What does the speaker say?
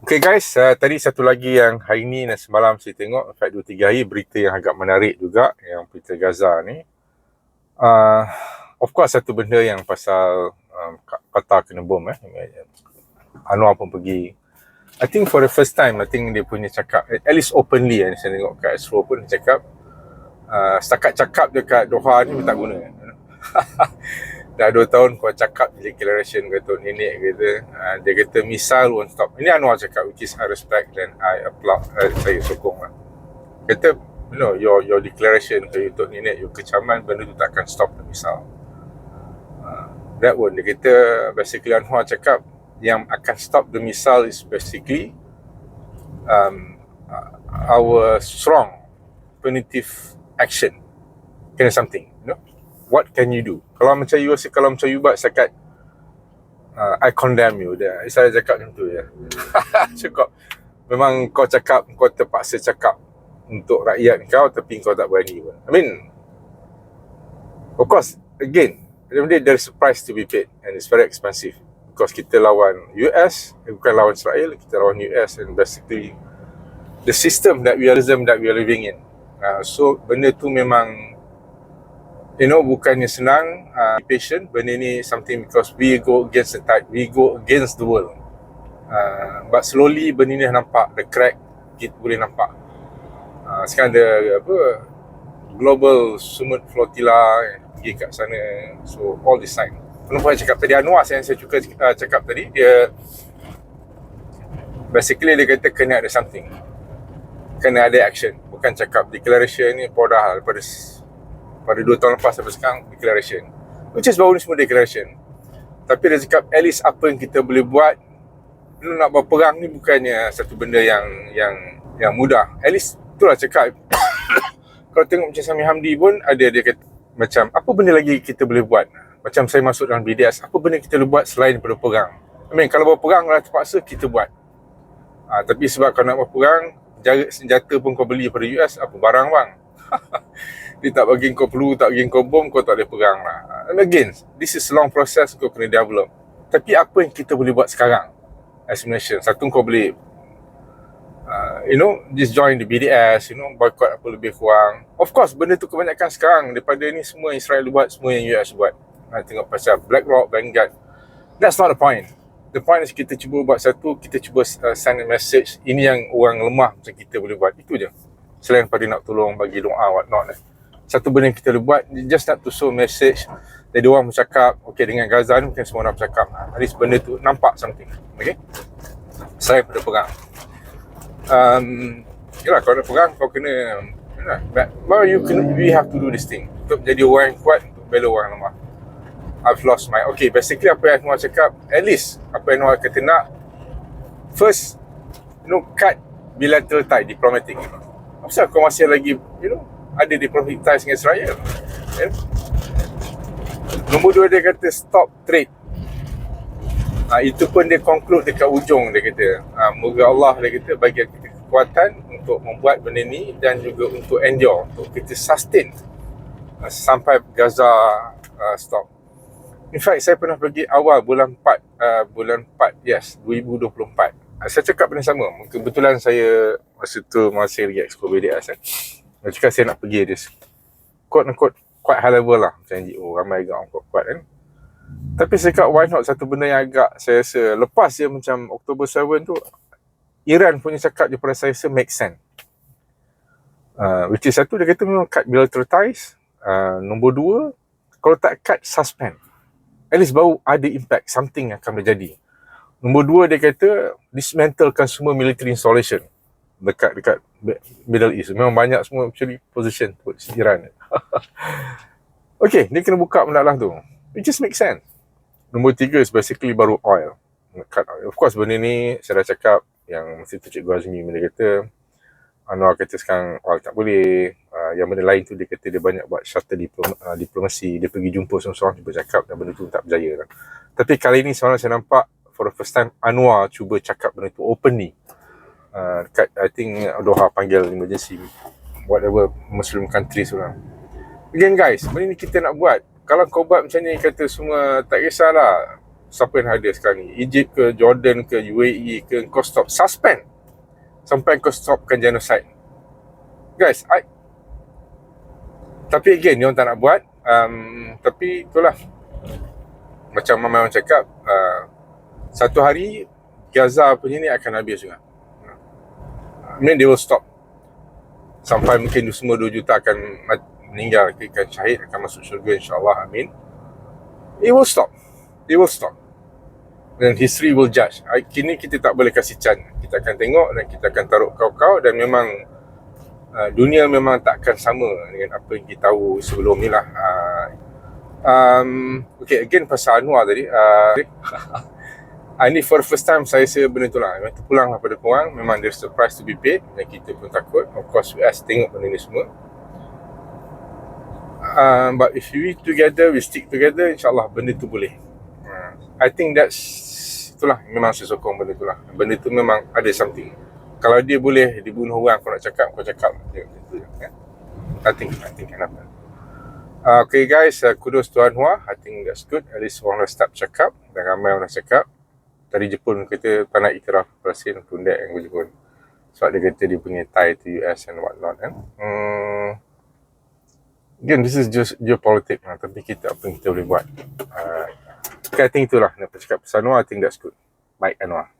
Okay guys, tadi satu lagi yang hari ni dan semalam saya tengok, in fact 2-3 hari, berita yang agak menarik juga, yang berita Gaza ni. Of course satu benda yang pasal Qatar kena bom. Anwar pun pergi. I think for the first time, I think dia punya cakap, at least openly, saya tengok kat Astro pun dia cakap, setakat cakap dekat Doha ni tak guna. Dah 2 tahun kau cakap declaration kata nenek kata, dia kata misal won't stop. Ini Anwar cakap, which is I respect dan I applaud, saya sokong lah. Kata, your declaration untuk nenek, your kecaman, benda tu takkan stop the missile. That one, dia kata basically Anwar cakap yang akan stop the missile is basically our strong punitive action. Kena something, what can you do? Kalau macam you rasa, kalau macam you buat setakat I condemn you, saya cakap macam tu ya. Cukup. Memang kau cakap, kau terpaksa cakap untuk rakyat kau, tapi kau tak berani pun. I mean, of course, again, there's a price to be paid and it's very expensive because kita lawan US, bukan lawan Israel, kita lawan US, and basically the system that we are living in. So benda tu memang bukannya senang. Be patient. Benda ni something because we go against the tide, we go against the world. But slowly benda ni nampak, the crack kita boleh nampak. Sekarang ada global summit flotilla pergi kat sana. So all this time, penumpuan cakap tadi Anwar, yang saya suka cakap tadi, dia basically dia kata kena ada something, kena ada action. Bukan cakap declaration ni pada 2 tahun lepas sampai sekarang declaration, which is baru ni semua declaration. Tapi dia cakap at least apa yang kita boleh buat. Nak berperang ni bukannya satu benda yang mudah. At least itulah cakap. Kalau tengok macam Sami Hamdi pun ada, dia kata macam apa benda lagi kita boleh buat. Macam saya masuk dalam BDS, apa benda kita boleh buat selain daripada perang. I mean, kalau berperang lah terpaksa kita buat. Tapi sebab kau nak berperang, senjata pun kau beli daripada US, apa barang bang. Dia tak bagi kau peluru, tak bagi kau bom, kau tak boleh perang lah. And again, this is long process, kau kena develop. Tapi apa yang kita boleh buat sekarang as a nation? Satu, kau boleh just join the BDS, boycott apa lebih kurang. Of course, benda tu kebanyakan sekarang daripada ni semua Israel buat, semua yang US buat. Tengok pasal BlackRock, Vanguard. That's not the point. The point is kita cuba buat satu, kita cuba send a message. Ini yang orang lemah macam kita boleh buat. Itu je. Selain pada nak tolong, bagi doa, what not. Satu benda yang kita boleh buat, just nak to show message. Jadi orang bercakap, okay, dengan Gaza ni mungkin semua orang bercakap. At least benda tu nampak something. Okay? Selain pada perang. Yalah, kalau nak perang, kau kena, we have to do this thing. Untuk jadi orang yang kuat, untuk bela orang lemah. I've lost my, okay, basically apa yang Anwar cakap, at least apa yang Anwar kata nak, first, cut bilateral tie, diplomatic. Kenapa kau masih lagi, ada diplomatic ties dengan Israel? Nombor 2, dia kata stop trade. Itu pun dia conclude dekat ujung, dia kata moga Allah, dia kata, bagi kita kekuatan untuk membuat benda ni dan juga untuk endure, untuk kita sustain sampai Gaza stop. In fact, saya pernah pergi awal bulan 4, yes, 2024. Saya cakap benda sama. Kebetulan saya masa tu masih lagi expo BDS. Saya cakap saya nak pergi dia quote-unquote quite high level lah, macam NGO, ramai agak orang kuat kan. Tapi saya cakap why not, satu benda yang agak saya rasa lepas dia macam October 7 tu, Iran punya cakap je pada saya rasa make sense. Which is satu, dia kata memang cut bilateral ties. Nombor 2, kalau tak cut, suspend. At least baru ada impact, something akan berjadi. Nombor 2, dia kata dismantlekan semua military installation dekat Middle East. Memang banyak semua actually position buat Iran. Okay, dia kena buka benda lah tu. It just makes sense. Nombor 3 is basically baru oil. Of course, benda ni saya dah cakap yang mesti tu Cikgu Azmi dia kata, Anwar kata sekarang oil tak boleh. Yang benda lain tu dia kata dia banyak buat shuttle diplomasi. Dia pergi jumpa seorang-seorang, cuba cakap, dan benda tu tak berjaya lah. Tapi kali ni sebenarnya saya nampak for the first time Anwar cuba cakap benda tu openly. Dekat, I think Doha panggil emergency whatever Muslim countries orang. Again guys, benda ni kita nak buat. Kalau kau buat macam ni, kata semua tak kisahlah, siapa yang ada sekarang ni, Egypt ke, Jordan ke, UAE ke, kau stop, suspend sampai kau stopkan genocide. Guys, tapi again, dia orang tak nak buat. Tapi itulah, macam Mama orang cakap, satu hari Gaza punya ni akan habis juga. I mean, they will stop. Sampai mungkin semua 2 juta akan meninggal, akan syahid, akan masuk syurga, insyaAllah, amin. It will stop. It will stop. Dan history will judge. Kini kita tak boleh kasih can. Kita akan tengok dan kita akan taruh kau-kau, dan memang dunia memang takkan sama dengan apa yang kita tahu sebelum ni lah. Okay, again pasal Anwar tadi. Ini for the first time saya rasa benda tu lah. Memang terpulang lah pada korang. Memang there's a price to be paid, dan kita pun takut. Of course, US tengok benda ni semua. But if we together, we stick together, insyaAllah benda tu boleh. I think itulah, memang saya sokong benda tu lah. Benda tu memang ada something. Kalau dia boleh dibunuh orang, kau nak cakap, kau cakap. I think can happen. Okay guys, kudos to Anwar. I think that's good. At least orang dah start cakap, dan ramai orang dah cakap. Tadi Jepun kata tak nak iktiraf Palestin, tundek yang Jepun. Sebab dia kata dia punya tie to US and what not. Again, this is just geopolitics lah. Tapi kita, apa yang kita boleh buat. I think itulah nak cakap pasal Anwar. I think that's good. Baik Anwar.